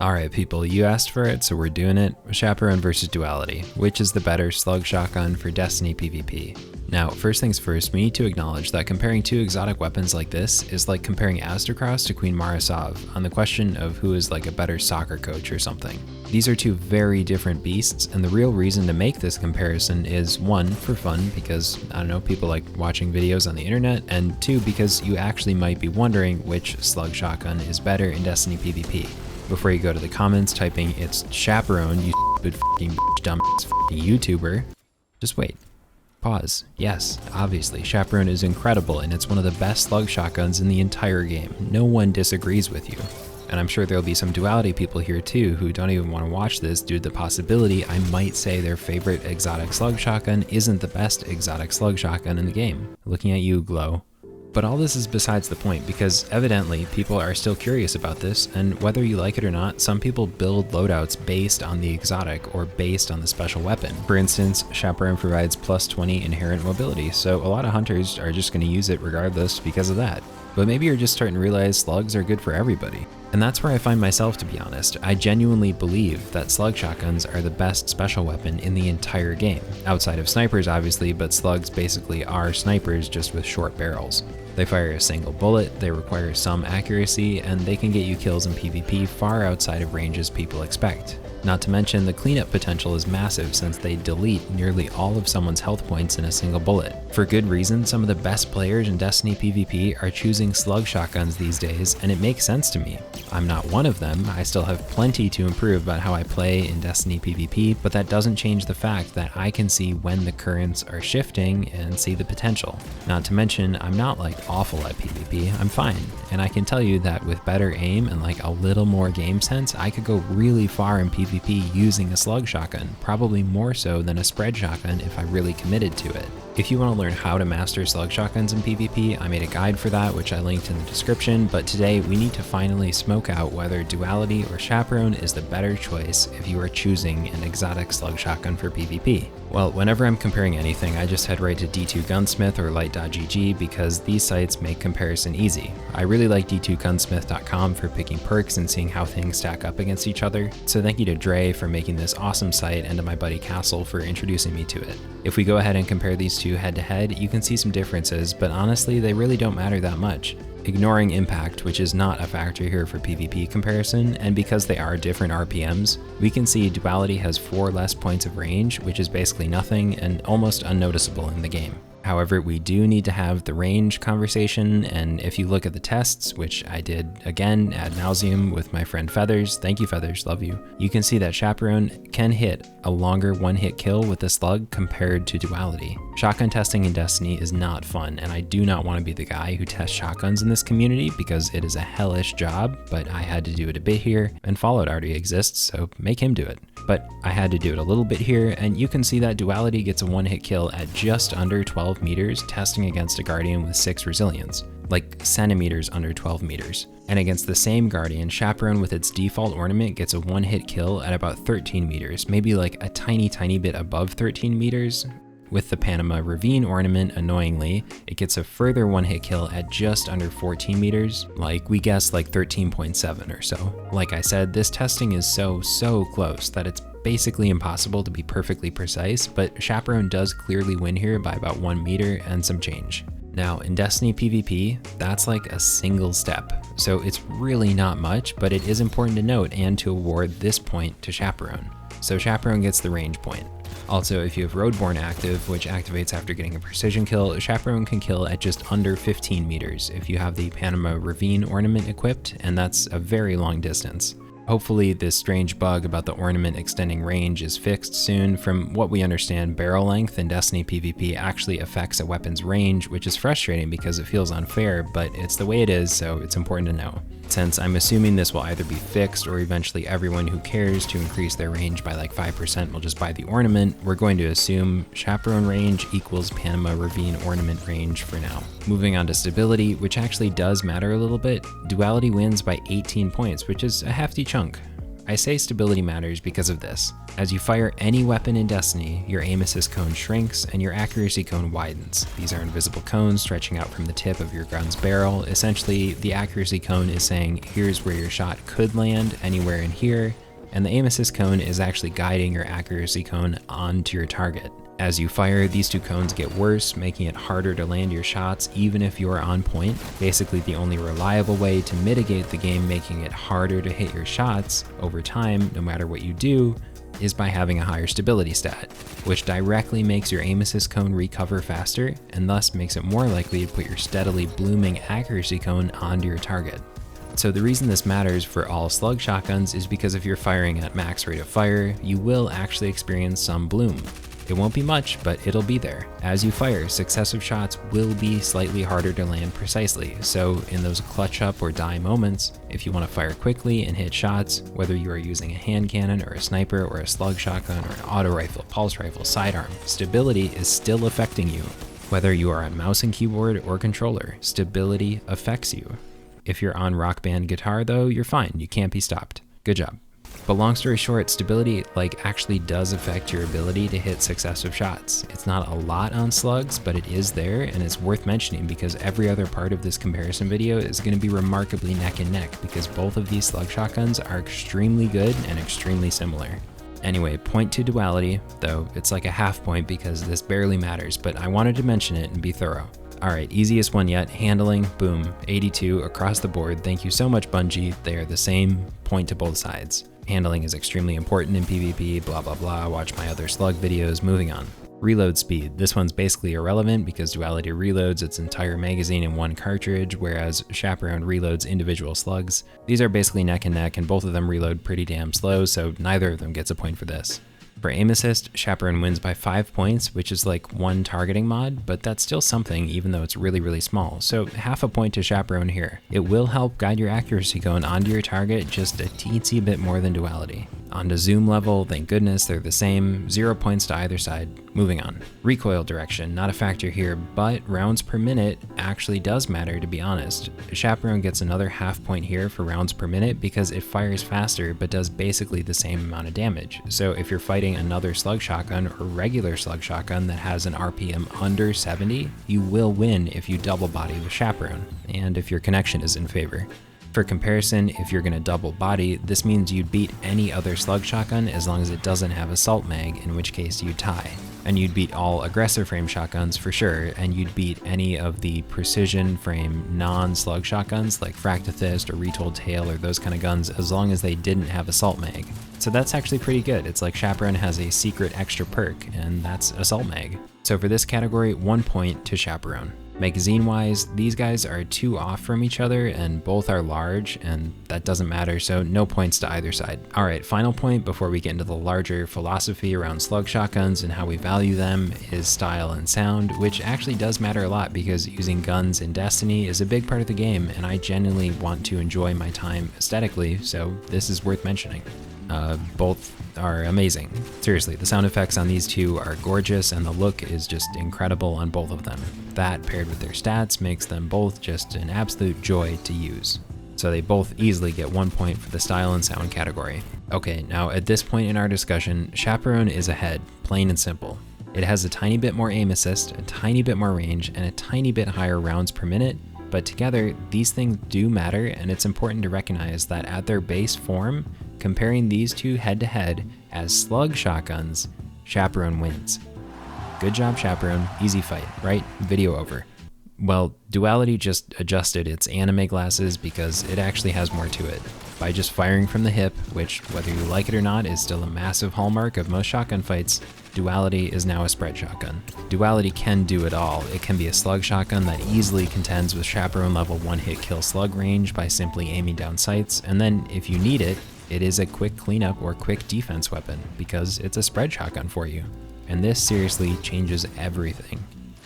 Alright people, you asked for it, so we're doing it. Chaperone vs Duality. Which is the better slug shotgun for Destiny PvP? Now, first things first, we need to acknowledge that comparing two exotic weapons like this is like comparing aztecross to Queen Marasov on the question of who is like a better soccer coach or something. These are two very different beasts, and the real reason to make this comparison is one, for fun, because, I don't know, people like watching videos on the internet, and two, because you actually might be wondering which slug shotgun is better in Destiny PvP. Before you go to the comments typing "it's Chaperone, you stupid fucking dumb fucking YouTuber," just wait. Pause. Yes, obviously, Chaperone is incredible and it's one of the best slug shotguns in the entire game. No one disagrees with you. And I'm sure there'll be some Duality people here too who don't even want to watch this due to the possibility I might say their favorite exotic slug shotgun isn't the best exotic slug shotgun in the game. Looking at you, Glow. But all this is besides the point, because evidently people are still curious about this, and whether you like it or not, some people build loadouts based on the exotic or based on the special weapon. For instance, Chaperone provides plus 20 inherent mobility, so a lot of hunters are just going to use it regardless because of that. But maybe you're just starting to realize slugs are good for everybody. And that's where I find myself, to be honest. I genuinely believe that slug shotguns are the best special weapon in the entire game. Outside of snipers, obviously, but slugs basically are snipers just with short barrels. They fire a single bullet, they require some accuracy, and they can get you kills in PvP far outside of ranges people expect. Not to mention, the cleanup potential is massive since they delete nearly all of someone's health points in a single bullet. For good reason, some of the best players in Destiny PvP are choosing slug shotguns these days, and it makes sense to me. I'm not one of them, I still have plenty to improve about how I play in Destiny PvP, but that doesn't change the fact that I can see when the currents are shifting and see the potential. Not to mention, I'm not like awful at PvP, I'm fine, and I can tell you that with better aim and like a little more game sense, I could go really far in PvP using a slug shotgun, probably more so than a spread shotgun if I really committed to it. If you want to learn how to master slug shotguns in PvP, I made a guide for that, which I linked in the description, but today we need to finally smoke out whether Duality or Chaperone is the better choice if you are choosing an exotic slug shotgun for PvP. Well, whenever I'm comparing anything, I just head right to D2 Gunsmith or light.gg because these sites make comparison easy. I really like d2gunsmith.com for picking perks and seeing how things stack up against each other, so thank you to Dre for making this awesome site and to my buddy Castle for introducing me to it. If we go ahead and compare these two head to head, you can see some differences, but honestly they really don't matter that much. Ignoring impact, which is not a factor here for PvP comparison, and because they are different RPMs, we can see Duality has 4 less points of range, which is basically nothing and almost unnoticeable in the game. However, we do need to have the range conversation, and if you look at the tests, which I did again ad nauseum with my friend Feathers, thank you Feathers, love you, you can see that Chaperone can hit a longer one-hit kill with the slug compared to Duality. Shotgun testing in Destiny is not fun, and I do not want to be the guy who tests shotguns in this community because it is a hellish job, but I had to do it a bit here, and Fallout already exists, so make him do it. But I had to do it a little bit here, and you can see that Duality gets a one-hit kill at just under 12 meters testing against a Guardian with 6 resilience, like centimeters under 12 meters. And against the same Guardian, Chaperone with its default ornament gets a one-hit kill at about 13 meters, maybe like a tiny bit above 13 meters. With the Panama Ravine ornament, annoyingly, it gets a further one-hit kill at just under 14 meters, like we guessed like 13.7 or so. Like I said, this testing is so close that it's basically impossible to be perfectly precise, but Chaperone does clearly win here by about 1 meter and some change. Now, in Destiny PvP, that's like a single step, so it's really not much, but it is important to note and to award this point to Chaperone. So Chaperone gets the range point. Also, if you have Roadborne active, which activates after getting a precision kill, Chaperone can kill at just under 15 meters if you have the Panama Ravine ornament equipped, and that's a very long distance. Hopefully this strange bug about the ornament extending range is fixed soon. From what we understand, barrel length in Destiny PvP actually affects a weapon's range, which is frustrating because it feels unfair, but it's the way it is, so it's important to know. Since I'm assuming this will either be fixed or eventually everyone who cares to increase their range by like 5% will just buy the ornament, we're going to assume Chaperone range equals Panama Ravine ornament range for now. Moving on to stability, which actually does matter a little bit, Duality wins by 18 points, which is a hefty chunk. I say stability matters because of this. As you fire any weapon in Destiny, your aim assist cone shrinks and your accuracy cone widens. These are invisible cones stretching out from the tip of your gun's barrel. Essentially, the accuracy cone is saying, here's where your shot could land, anywhere in here, and the aim assist cone is actually guiding your accuracy cone onto your target. As you fire, these two cones get worse, making it harder to land your shots even if you are on point. Basically, the only reliable way to mitigate the game making it harder to hit your shots over time, no matter what you do, is by having a higher stability stat, which directly makes your aim assist cone recover faster and thus makes it more likely to put your steadily blooming accuracy cone onto your target. So the reason this matters for all slug shotguns is because if you're firing at max rate of fire, you will actually experience some bloom. It won't be much, but it'll be there. As you fire, successive shots will be slightly harder to land precisely, so in those clutch up or die moments, if you want to fire quickly and hit shots, whether you are using a hand cannon or a sniper or a slug shotgun or an auto rifle, pulse rifle, sidearm, stability is still affecting you. Whether you are on mouse and keyboard or controller, stability affects you. If you're on Rock Band guitar though, you're fine, you can't be stopped. Good job. But long story short, stability actually does affect your ability to hit successive shots. It's not a lot on slugs, but it is there, and it's worth mentioning because every other part of this comparison video is going to be remarkably neck and neck because both of these slug shotguns are extremely good and extremely similar. Anyway, point to duality, though it's like a half point because this barely matters, but I wanted to mention it and be thorough. Alright, easiest one yet, handling, boom, 82 across the board. Thank you so much, Bungie. They are the same, point to both sides. Handling is extremely important in PvP, blah blah blah, watch my other slug videos, moving on. Reload speed, this one's basically irrelevant because Duality reloads its entire magazine in one cartridge, whereas Chaperone reloads individual slugs. These are basically neck and neck and both of them reload pretty damn slow, so neither of them gets a point for this. For aim assist, Chaperone wins by 5 points, which is like one targeting mod, but that's still something even though it's really small, so half a point to Chaperone here. It will help guide your accuracy cone onto your target just a teensy bit more than Duality. On to zoom level, thank goodness they're the same, 0 points to either side. Moving on. Recoil direction, not a factor here, but rounds per minute actually does matter to be honest. Chaperone gets another half point here for rounds per minute because it fires faster but does basically the same amount of damage. So if you're fighting another slug shotgun or regular slug shotgun that has an RPM under 70, you will win if you double body with Chaperone, and if your connection is in favor. For comparison, if you're going to double body, this means you'd beat any other slug shotgun as long as it doesn't have assault mag, in which case you'd tie. And you'd beat all aggressive frame shotguns for sure, and you'd beat any of the precision frame non-slug shotguns like Fractithist or Retold Tail or those kind of guns as long as they didn't have assault mag. So that's actually pretty good. It's like Chaperone has a secret extra perk, and that's assault mag. So for this category, 1 point to Chaperone. Magazine-wise, these guys are 2 off from each other and both are large, and that doesn't matter, so no points to either side. Alright, final point before we get into the larger philosophy around slug shotguns and how we value them is style and sound, which actually does matter a lot because using guns in Destiny is a big part of the game, and I genuinely want to enjoy my time aesthetically, so this is worth mentioning. Both are amazing. Seriously, the sound effects on these two are gorgeous and the look is just incredible on both of them. That paired with their stats makes them both just an absolute joy to use. So they both easily get 1 point for the style and sound category. Okay, now at this point in our discussion, Chaperone is ahead, plain and simple. It has a tiny bit more aim assist, a tiny bit more range, and a tiny bit higher rounds per minute, but together these things do matter, and it's important to recognize that at their base form, comparing these two head to head as slug shotguns, Chaperone wins. Good job, Chaperone, easy fight, right? Video over. Well, Duality just adjusted its anime glasses because it actually has more to it. By just firing from the hip, which, whether you like it or not, is still a massive hallmark of most shotgun fights, Duality is now a spread shotgun. Duality can do it all. It can be a slug shotgun that easily contends with Chaperone level 1-hit kill slug range by simply aiming down sights, and then if you need it, it is a quick cleanup or quick defense weapon because it's a spread shotgun for you. And this seriously changes everything.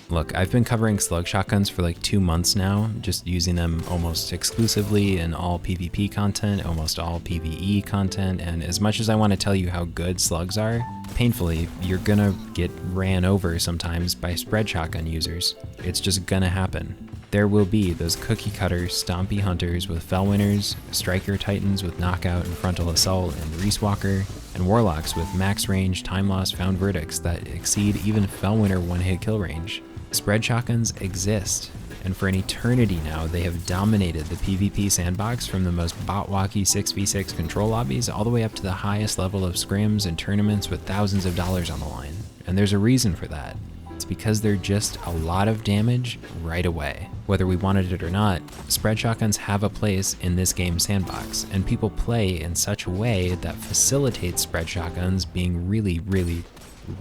Look, I've been covering slug shotguns for like 2 months now, just using them almost exclusively in all PvP content, almost all PvE content, and as much as I want to tell you how good slugs are, painfully, you're gonna get ran over sometimes by spread shotgun users. It's just gonna happen. There will be those cookie cutter stompy hunters with Fellwinners, striker titans with knockout and frontal assault and Reese Walker, and warlocks with max range, time loss, found verdicts that exceed even Fellwinner one-hit kill range. Spread shotguns exist, and for an eternity now they have dominated the PvP sandbox from the most bot-walky 6v6 control lobbies all the way up to the highest level of scrims and tournaments with thousands of dollars on the line. And there's a reason for that. It's because they're just a lot of damage right away. Whether we wanted it or not, spread shotguns have a place in this game sandbox, and people play in such a way that facilitates spread shotguns being really, really,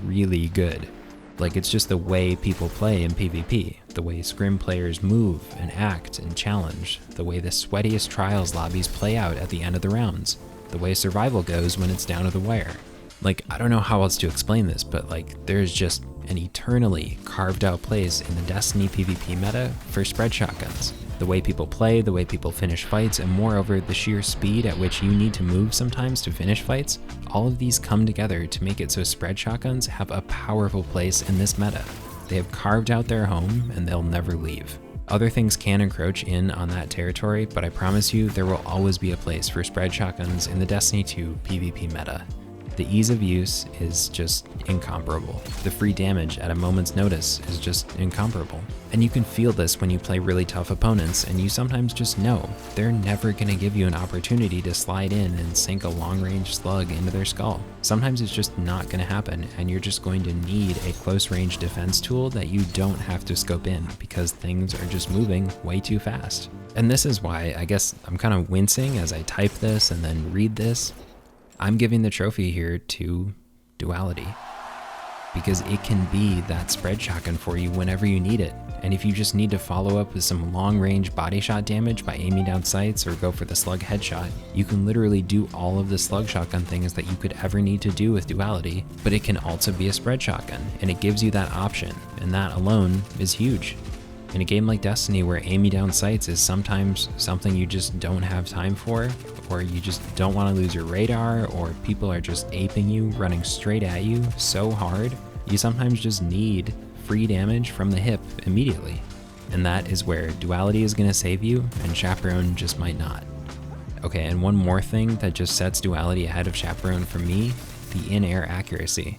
really good. Like, it's just the way people play in PvP, the way scrim players move and act and challenge, the way the sweatiest trials lobbies play out at the end of the rounds, the way survival goes when it's down to the wire. Like, I don't know how else to explain this, but like, there's just an eternally carved out place in the Destiny PvP meta for spread shotguns. The way people play, the way people finish fights, and moreover, the sheer speed at which you need to move sometimes to finish fights, all of these come together to make it so spread shotguns have a powerful place in this meta. They have carved out their home, and they'll never leave. Other things can encroach in on that territory, but I promise you there will always be a place for spread shotguns in the Destiny 2 PvP meta. The ease of use is just incomparable. The free damage at a moment's notice is just incomparable. And you can feel this when you play really tough opponents, and you sometimes just know they're never going to give you an opportunity to slide in and sink a long-range slug into their skull. Sometimes it's just not going to happen, and you're just going to need a close-range defense tool that you don't have to scope in because things are just moving way too fast. And this is why I guess I'm kind of wincing as I type this and then read this. I'm giving the trophy here to Duality, because it can be that spread shotgun for you whenever you need it. And if you just need to follow up with some long-range body shot damage by aiming down sights or go for the slug headshot, you can literally do all of the slug shotgun things that you could ever need to do with Duality, but it can also be a spread shotgun, and it gives you that option, and that alone is huge. In a game like Destiny, where aiming down sights is sometimes something you just don't have time for, or you just don't want to lose your radar, or people are just aping you, running straight at you so hard, you sometimes just need free damage from the hip immediately. And that is where Duality is going to save you, and Chaperone just might not. Okay, and one more thing that just sets Duality ahead of Chaperone for me, the in-air accuracy.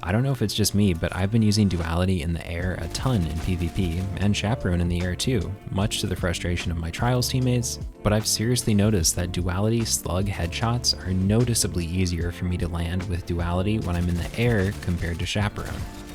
I don't know if it's just me, but I've been using Duality in the air a ton in PvP, and Chaperone in the air too, much to the frustration of my Trials teammates, but I've seriously noticed that Duality slug headshots are noticeably easier for me to land with Duality when I'm in the air compared to Chaperone.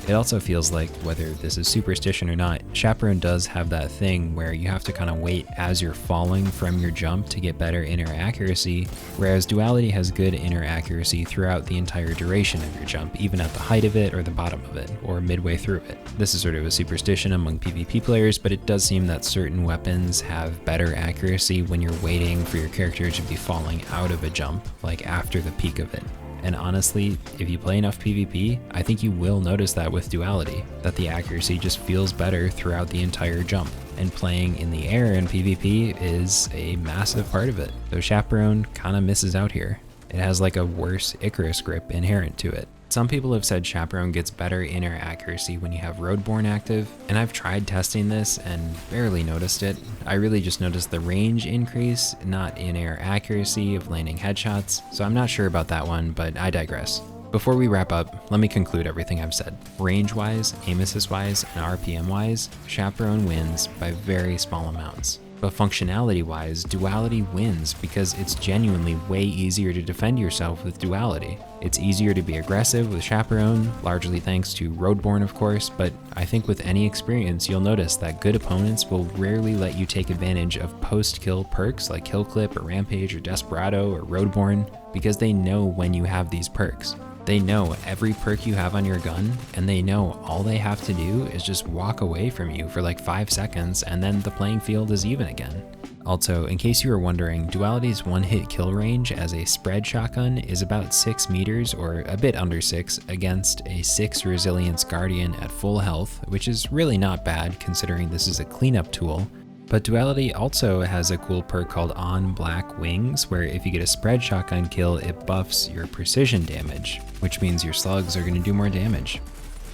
It also feels like, whether this is superstition or not, Chaperone does have that thing where you have to kind of wait as you're falling from your jump to get better inner accuracy, whereas Duality has good inner accuracy throughout the entire duration of your jump, even at the height of it or the bottom of it, or midway through it. This is sort of a superstition among PvP players, but it does seem that certain weapons have better accuracy when you're waiting for your character to be falling out of a jump, like after the peak of it. And honestly, if you play enough PvP, I think you will notice that with Duality, that the accuracy just feels better throughout the entire jump. And playing in the air in PvP is a massive part of it, though Chaperone kind of misses out here. It has like a worse Icarus grip inherent to it. Some people have said Chaperone gets better inner accuracy when you have Roadborne active, and I've tried testing this and barely noticed it. I really just noticed the range increase, not in-air accuracy of landing headshots, so I'm not sure about that one, but I digress. Before we wrap up, let me conclude everything I've said. Range-wise, aim assist-wise, and RPM-wise, Chaperone wins by very small amounts. But functionality-wise, Duality wins because it's genuinely way easier to defend yourself with Duality. It's easier to be aggressive with Chaperone, largely thanks to Roadborne of course, but I think with any experience you'll notice that good opponents will rarely let you take advantage of post-kill perks like Kill Clip or Rampage or Desperado or Roadborne, because they know when you have these perks. They know every perk you have on your gun, and they know all they have to do is just walk away from you for like 5 seconds, and then the playing field is even again. Also, in case you were wondering, Duality's one-hit kill range as a spread shotgun is about 6 meters, or a bit under 6, against a 6 Resilience Guardian at full health, which is really not bad considering this is a cleanup tool. But Duality also has a cool perk called On Black Wings, where if you get a spread shotgun kill, it buffs your precision damage, which means your slugs are going to do more damage.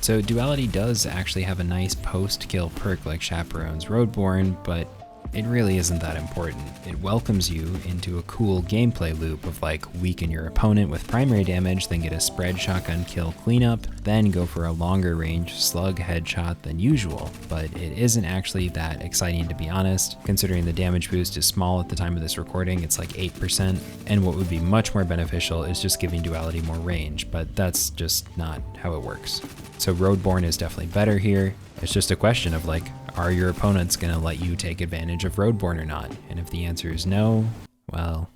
So Duality does actually have a nice post-kill perk like Chaperone's Roadborne, but it really isn't that important. It welcomes you into a cool gameplay loop of like weaken your opponent with primary damage, then get a spread shotgun kill cleanup, then go for a longer range slug headshot than usual. But it isn't actually that exciting, to be honest, considering the damage boost is small at the time of this recording. It's like 8%, and what would be much more beneficial is just giving Duality more range, but that's just not how it works. So Roadborne is definitely better here. It's just a question of like, are your opponents gonna let you take advantage of Roadborne or not? And if the answer is no, well.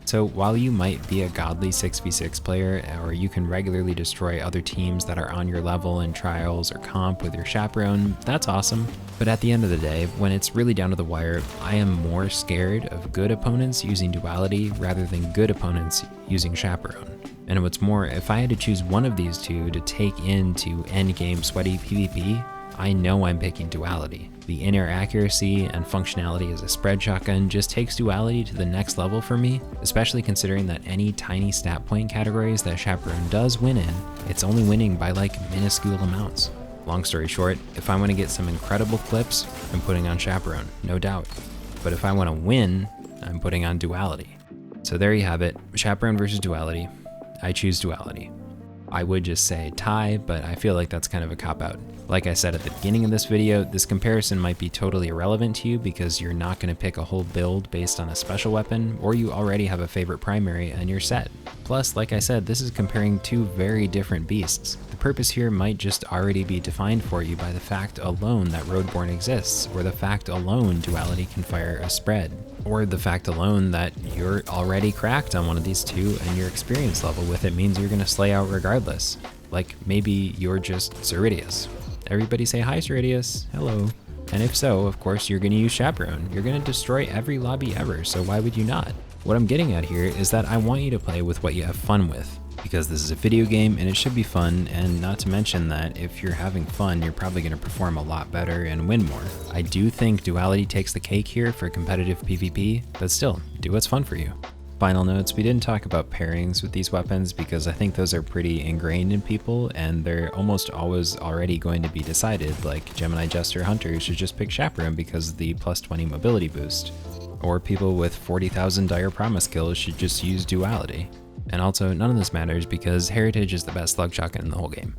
So while you might be a godly 6v6 player, or you can regularly destroy other teams that are on your level in trials or comp with your Chaperone, that's awesome. But at the end of the day, when it's really down to the wire, I am more scared of good opponents using Duality rather than good opponents using Chaperone. And what's more, if I had to choose one of these two to take into endgame sweaty PvP, I know I'm picking Duality. The in-air accuracy and functionality as a spread shotgun just takes Duality to the next level for me, especially considering that any tiny stat point categories that Chaperone does win in, it's only winning by like minuscule amounts. Long story short, if I want to get some incredible clips, I'm putting on Chaperone, no doubt. But if I want to win, I'm putting on Duality. So there you have it, Chaperone versus Duality. I choose Duality. I would just say tie, but I feel like that's kind of a cop-out. Like I said at the beginning of this video, this comparison might be totally irrelevant to you because you're not going to pick a whole build based on a special weapon, or you already have a favorite primary and you're set. Plus, like I said, this is comparing two very different beasts. The purpose here might just already be defined for you by the fact alone that Roadborne exists, or the fact alone Duality can fire a spread, or the fact alone that you're already cracked on one of these two and your experience level with it means you're going to slay out regardless. Like maybe you're just Ceridius. Everybody say hi, Ceridius. Hello. And if so, of course, you're going to use Chaperone. You're going to destroy every lobby ever, so why would you not? What I'm getting at here is that I want you to play with what you have fun with, because this is a video game and it should be fun, and not to mention that if you're having fun, you're probably going to perform a lot better and win more. I do think Duality takes the cake here for competitive PvP, but still, do what's fun for you. Final notes, we didn't talk about pairings with these weapons because I think those are pretty ingrained in people and they're almost always already going to be decided, like Gemini Jester Hunter should just pick Chaperone because of the +20 mobility boost. Or people with 40,000 Dire Promise kills should just use Duality. And also, none of this matters because Heritage is the best slug shotgun in the whole game.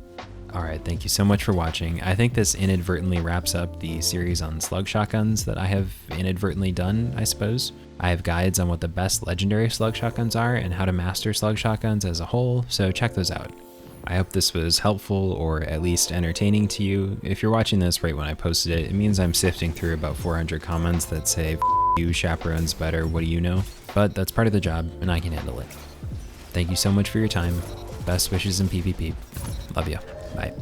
Alright, thank you so much for watching. I think this inadvertently wraps up the series on slug shotguns that I have inadvertently done, I suppose. I have guides on what the best legendary slug shotguns are and how to master slug shotguns as a whole, so check those out. I hope this was helpful or at least entertaining to you. If you're watching this right when I posted it, it means I'm sifting through about 400 comments that say, "F you, Chaperone's better, what do you know?" But that's part of the job and I can handle it. Thank you so much for your time. Best wishes in PvP. Love ya. Bye.